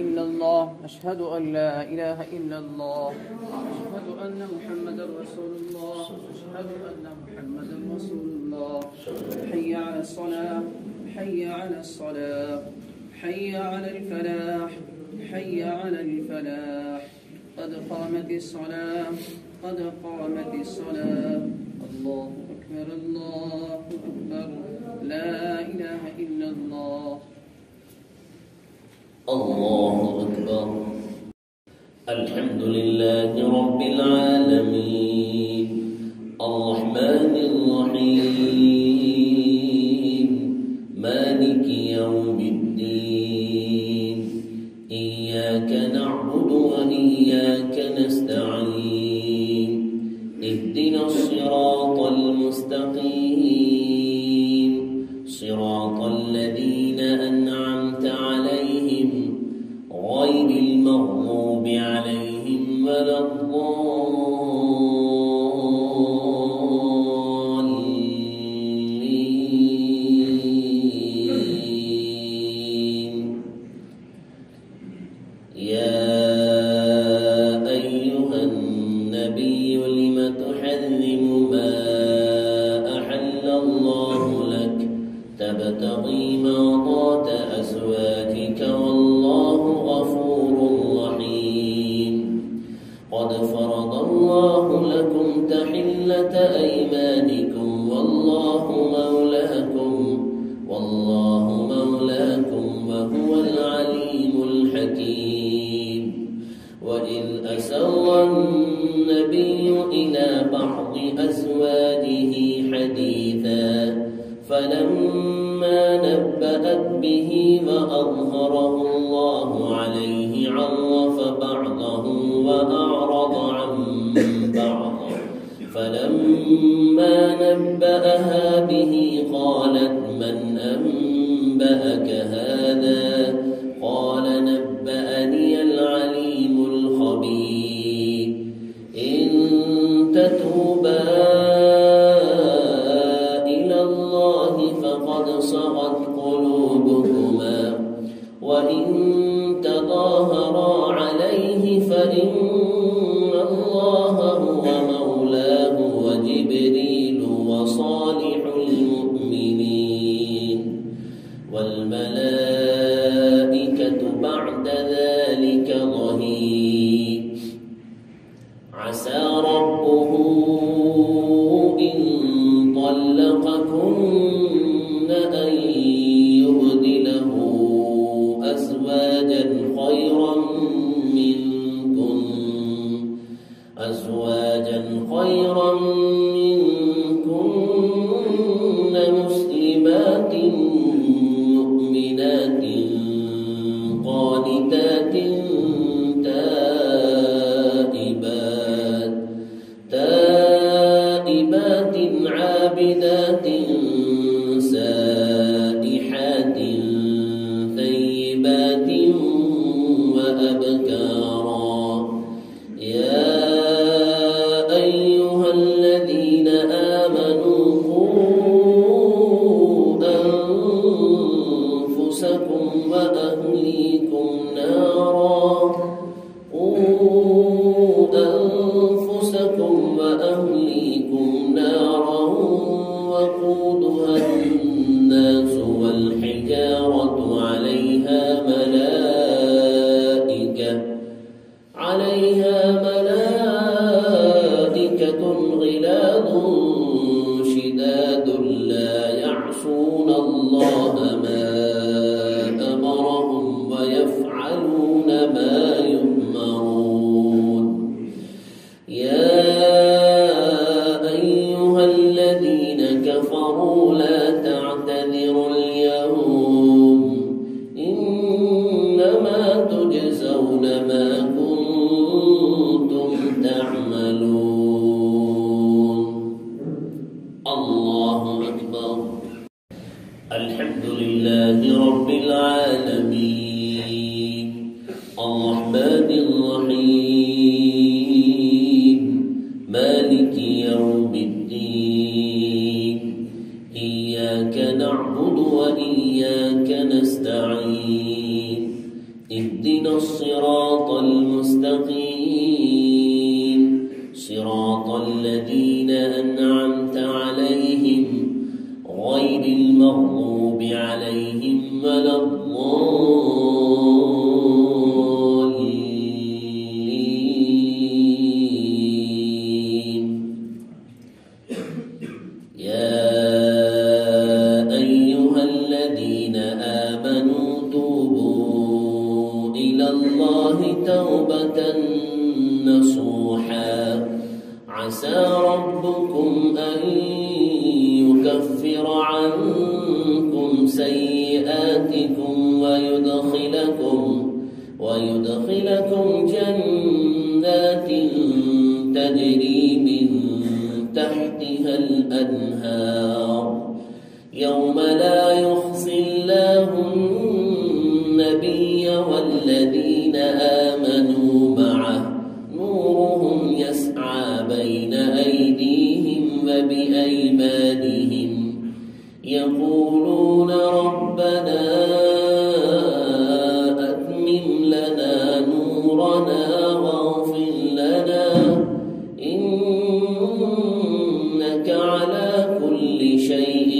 إلا الله أشهد أن لا إله إلا الله أشهد أن محمدا رسول الله أشهد أن محمدا رسول الله حي على الصلاة حي على الصلاة حي على الفلاح حي على الفلاح قد قامت الصلاة قد قامت الصلاة الله أكبر الله أكبر لا إله إلا الله الله أكبر. الحمد لله رب العالمين الرحمن الرحيم مالك يوم الدين إياك نعبد وإياك نستعين اهدنا الصراط المستقيم صراط الذين أنعمت عليهم غير المغضوب عليهم ولا الضالين. يا أيها النبي لم تحرم ما أحل الله لك تبتغي مرضات أزواجك والله غفور رحيم. قد فرض الله لكم تحلة أيمانكم والله مولاكم وهو العليم الحكيم. وإذ أسر النبي إلى بعض أزواجه حديثا فلما نبأت به وأظهره الله عليه عرف بعضه وأعرض عن بعض فلما نبأها به قالت من أنبأك هذا قال نبأني العليم الخبير. إن تتوبا فقد صغت قلوبهما وإن تظاهرا عليه فإن الله هو مولاه وجبريل وصالح المؤمنين والملائكة بعد ذلك ظهير. عسى ربه إن طلقكن أن يبدله أزواجا خيرا منكن مسلمات مؤمنات قانتات تائبات عابدات سائحات ثيبات وأبكارا. يا أيها الذين آمنوا قوا أنفسكم وأهليكم نارا وقودها الناس والحجارة عليها ملائكة غلاظ شداد لا يعصون الله ما أمرهم ويفعلون ما يؤمرون. يا أيها الذين كفروا لا تعتذروا اليوم إنما تجزون ما كنتم تعملون. الله أكبر. الحمد لله رب العالمين الرحمن الرحيم مالك يوم الدين إياك نعبد وإياك نستعين اهدنا اهدنا الصراط المستقيم صراط الذين أنعمت عليهم غير المغضوب عليهم ولا الضالين. يا أيها الذين آمنوا توبوا إلى الله توبة نصوحا عسى ربكم أن يكفر عنكم سيئاتكم ويدخلكم جنات تجري من تحتها الأنهار يوم لا يخزي الله النبي والذين آمنوا معه نورهم يسعى بين أيديهم وبأيمانهم يقولون ربنا أتمم لنا نورنا واغفر لنا إنك على كل شيء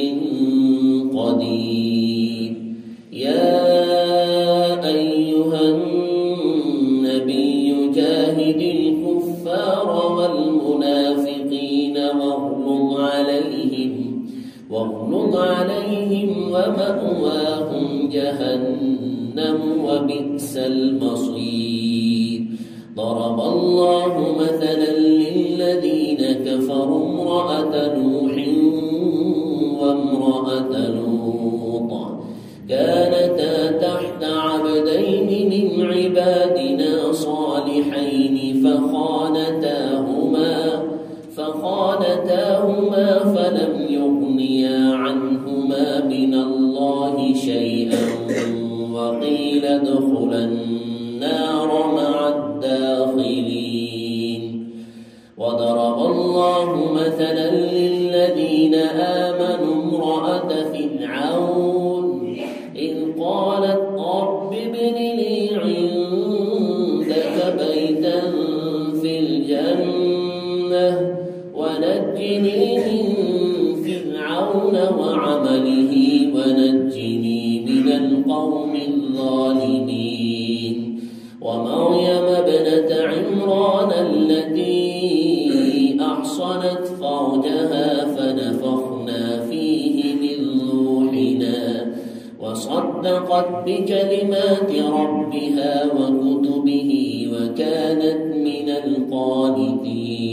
قدير. يا أيها النبي جاهد الكفار والمنافقين واغلظ عليهم ومأواهم جهنم وبئس المصير. ضرب الله مثلا للذين كفروا امرأة نوح وامرأة لوط كانتا تحت عبدين من عبادنا صالحين فخانتاهما فلم يغنيا عنهما من الله شيئا وقيل ادخلا النار مع الداخلين. وضرب الله مثلا للذين آمنوا امرأة فرعون إذ قالت رب ابن لي عندك بيتا في الجنة ونجني من فرعون وعمله ونجني من القوم الظالمين. ومريم ابنة عمران التي أحصنت فرجها فنفخنا فيه من روحنا وصدقت بكلمات ربها وكتبه وكانت من القانتين.